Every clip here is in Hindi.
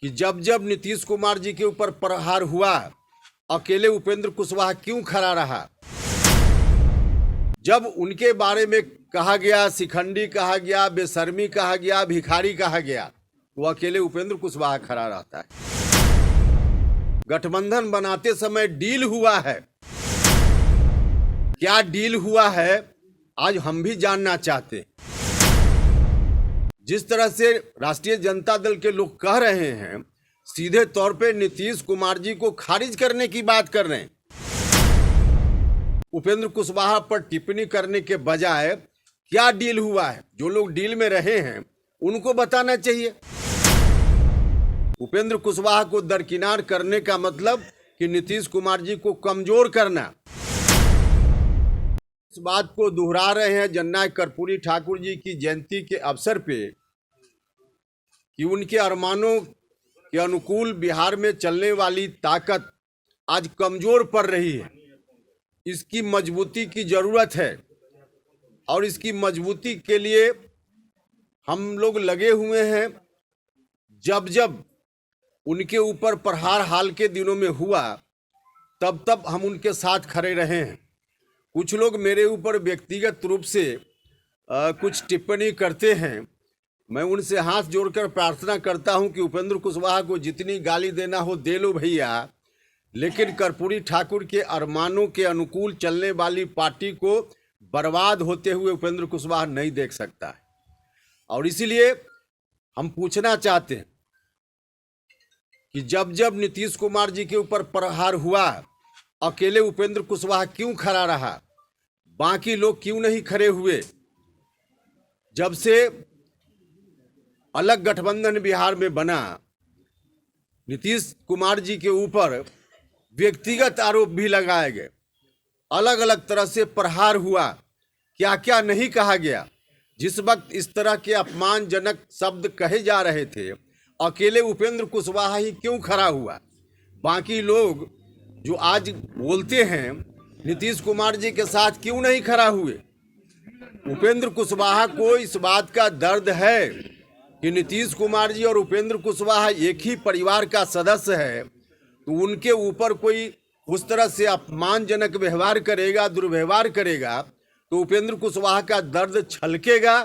कि जब जब नीतीश कुमार जी के ऊपर प्रहार हुआ, अकेले उपेंद्र कुशवाहा क्यों खड़ा रहा। जब उनके बारे में कहा गया, शिखंडी कहा गया, बेशर्मी कहा गया, भिखारी कहा गया, वो अकेले उपेंद्र कुशवाहा खड़ा रहता है। गठबंधन बनाते समय डील हुआ है, क्या डील हुआ है आज हम भी जानना चाहते हैं। जिस तरह से राष्ट्रीय जनता दल के लोग कह रहे हैं, सीधे तौर पे नीतीश कुमार जी को खारिज करने की बात कर रहे हैं। उपेंद्र कुशवाहा पर टिप्पणी करने के बजाय क्या डील हुआ है, जो लोग डील में रहे हैं उनको बताना चाहिए। उपेंद्र कुशवाहा को दरकिनार करने का मतलब कि नीतीश कुमार जी को कमजोर करना। इस बात को दोहरा रहे हैं जननायक कर्पूरी ठाकुर जी की जयंती के अवसर पे कि उनके अरमानों के अनुकूल बिहार में चलने वाली ताकत आज कमजोर पड़ रही है। इसकी मजबूती की जरूरत है और इसकी मजबूती के लिए हम लोग लगे हुए हैं। जब जब उनके ऊपर प्रहार हाल के दिनों में हुआ, तब तब हम उनके साथ खड़े रहे हैं। कुछ लोग मेरे ऊपर व्यक्तिगत रूप से कुछ टिप्पणी करते हैं। मैं उनसे हाथ जोड़कर प्रार्थना करता हूं कि उपेंद्र कुशवाहा को जितनी गाली देना हो दे लो भैया, लेकिन कर्पूरी ठाकुर के अरमानों के अनुकूल चलने वाली पार्टी को बर्बाद होते हुए उपेंद्र कुशवाहा नहीं देख सकता है। और इसीलिए हम पूछना चाहते हैं कि जब जब नीतीश कुमार जी के ऊपर प्रहार हुआ, अकेले उपेंद्र कुशवाहा क्यों खड़ा रहा, बाकी लोग क्यों नहीं खड़े हुए। जब से अलग गठबंधन बिहार में बना, नीतीश कुमार जी के ऊपर व्यक्तिगत आरोप भी लगाए गए, अलग अलग तरह से प्रहार हुआ, क्या क्या नहीं कहा गया। जिस वक्त इस तरह के अपमानजनक शब्द कहे जा रहे थे, अकेले उपेंद्र कुशवाहा ही क्यों खड़ा हुआ। बाकी लोग जो आज बोलते हैं नीतीश कुमार जी के साथ क्यों नहीं खड़ा हुए। उपेंद्र कुशवाहा को इस बात का दर्द है कि नीतीश कुमार जी और उपेंद्र कुशवाहा एक ही परिवार का सदस्य है, तो उनके ऊपर कोई उस तरह से अपमानजनक व्यवहार करेगा, दुर्व्यवहार करेगा, तो उपेंद्र कुशवाहा का दर्द छलकेगा।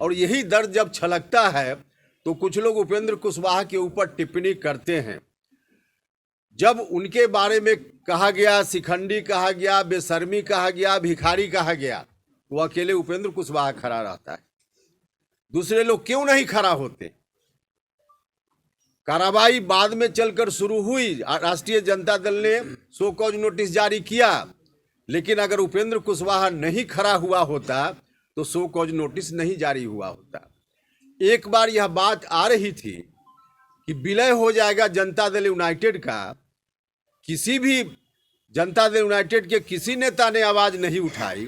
और यही दर्द जब छलकता है तो कुछ लोग उपेंद्र कुशवाहा के ऊपर टिप्पणी करते हैं। जब उनके बारे में कहा गया, शिखंडी कहा गया, बेशर्मी कहा गया, भिखारी कहा गया, वो अकेले उपेंद्र कुशवाहा खड़ा रहता है। दूसरे लोग क्यों नहीं खड़ा होते। कार्रवाई बाद में चलकर शुरू हुई, राष्ट्रीय जनता दल ने शो कॉज नोटिस जारी किया, लेकिन अगर उपेंद्र कुशवाहा नहीं खड़ा हुआ होता तो शो कॉज नोटिस नहीं जारी हुआ होता। एक बार यह बात आ रही थी कि विलय हो जाएगा जनता दल यूनाइटेड का, किसी भी जनता दल यूनाइटेड के किसी नेता ने आवाज नहीं उठाई।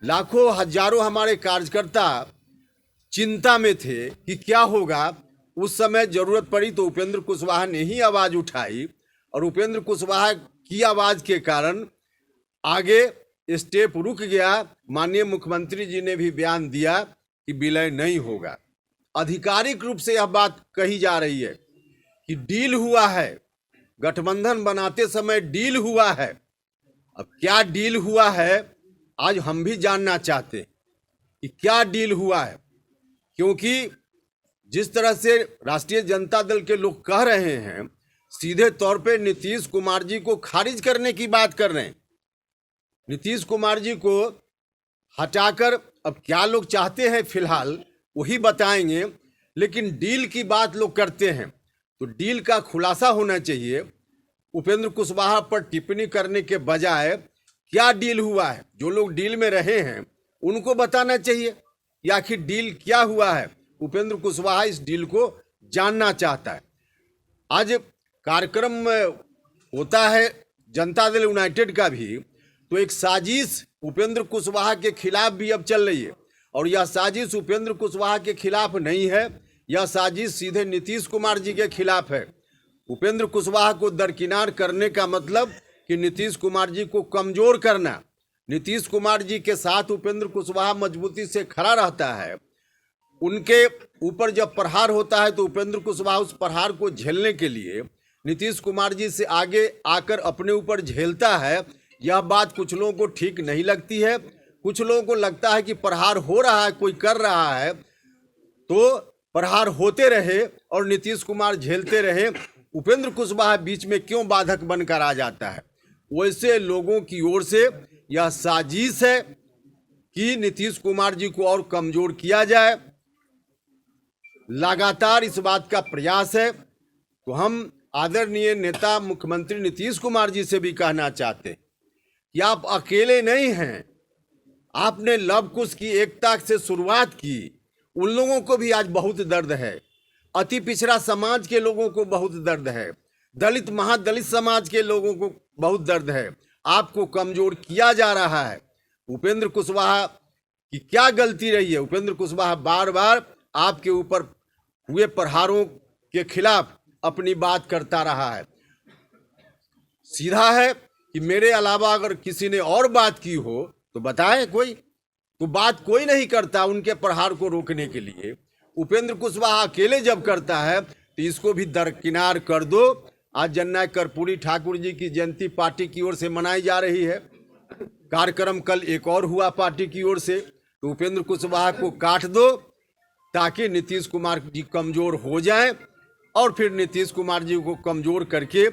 लाखों हजारों हमारे कार्यकर्ता चिंता में थे कि क्या होगा। उस समय जरूरत पड़ी तो उपेंद्र कुशवाहा ने ही आवाज उठाई और उपेंद्र कुशवाहा की आवाज के कारण आगे स्टेप रुक गया। माननीय मुख्यमंत्री जी ने भी बयान दिया कि विलय नहीं होगा। आधिकारिक रूप से यह बात कही जा रही है कि डील हुआ है, गठबंधन बनाते समय डील हुआ है। अब क्या डील हुआ है आज हम भी जानना चाहते हैं कि क्या डील हुआ है, क्योंकि जिस तरह से राष्ट्रीय जनता दल के लोग कह रहे हैं, सीधे तौर पे नीतीश कुमार जी को खारिज करने की बात कर रहे हैं। नीतीश कुमार जी को हटाकर अब क्या लोग चाहते हैं फिलहाल वही बताएंगे, लेकिन डील की बात लोग करते हैं तो डील का खुलासा होना चाहिए। उपेंद्र कुशवाहा पर टिप्पणी करने के बजाय क्या डील हुआ है, जो लोग डील में रहे हैं उनको बताना चाहिए कि आखिर डील क्या हुआ है। उपेंद्र कुशवाहा इस डील को जानना चाहता है। आज कार्यक्रम होता है जनता दल यूनाइटेड का भी, तो एक साजिश उपेंद्र कुशवाहा के खिलाफ भी अब चल रही है। और यह साजिश उपेंद्र कुशवाहा के खिलाफ नहीं है, यह साजिश सीधे नीतीश कुमार जी के खिलाफ है। उपेंद्र कुशवाहा को दरकिनार करने का मतलब कि नीतीश कुमार जी को कमजोर करना। नीतीश कुमार जी के साथ उपेंद्र कुशवाहा मजबूती से खड़ा रहता है। उनके ऊपर जब प्रहार होता है तो उपेंद्र कुशवाहा उस प्रहार को झेलने के लिए नीतीश कुमार जी से आगे आकर अपने ऊपर झेलता है। यह बात कुछ लोगों को ठीक नहीं लगती है। कुछ लोगों को लगता है कि प्रहार हो रहा है, कोई कर रहा है तो प्रहार होते रहे और नीतीश कुमार झेलते रहे, उपेंद्र कुशवाहा बीच में क्यों बाधक बनकर आ जाता है। वैसे लोगों की ओर से यह साजिश है कि नीतीश कुमार जी को और कमजोर किया जाए। लगातार इस बात का प्रयास है। तो हम आदरणीय नेता मुख्यमंत्री नीतीश कुमार जी से भी कहना चाहते हैं कि आप अकेले नहीं हैं। आपने लव कुश की एकता से शुरुआत की, उन लोगों को भी आज बहुत दर्द है। अति पिछड़ा समाज के लोगों को बहुत दर्द है, दलित महादलित समाज के लोगों को बहुत दर्द है। आपको कमजोर किया जा रहा है। उपेंद्र कुशवाहा की क्या गलती रही है? उपेंद्र कुशवाहा बार बार आपके ऊपर हुए प्रहारों के खिलाफ अपनी बात करता रहा है। सीधा है कि मेरे अलावा अगर किसी ने और बात की हो तो बताए कोई, तो बात कोई नहीं करता उनके प्रहार को रोकने के लिए। उपेंद्र कुशवाहा अकेले जब करता है तो इसको भी दरकिनार कर दो। आज जननायक कर्पूरी ठाकुर जी की जयंती पार्टी की ओर से मनाई जा रही है। कार्यक्रम कल एक और हुआ पार्टी की ओर से, तो उपेंद्र कुशवाहा को काट दो ताकि नीतीश कुमार जी कमजोर हो जाएं और फिर नीतीश कुमार जी को कमजोर करके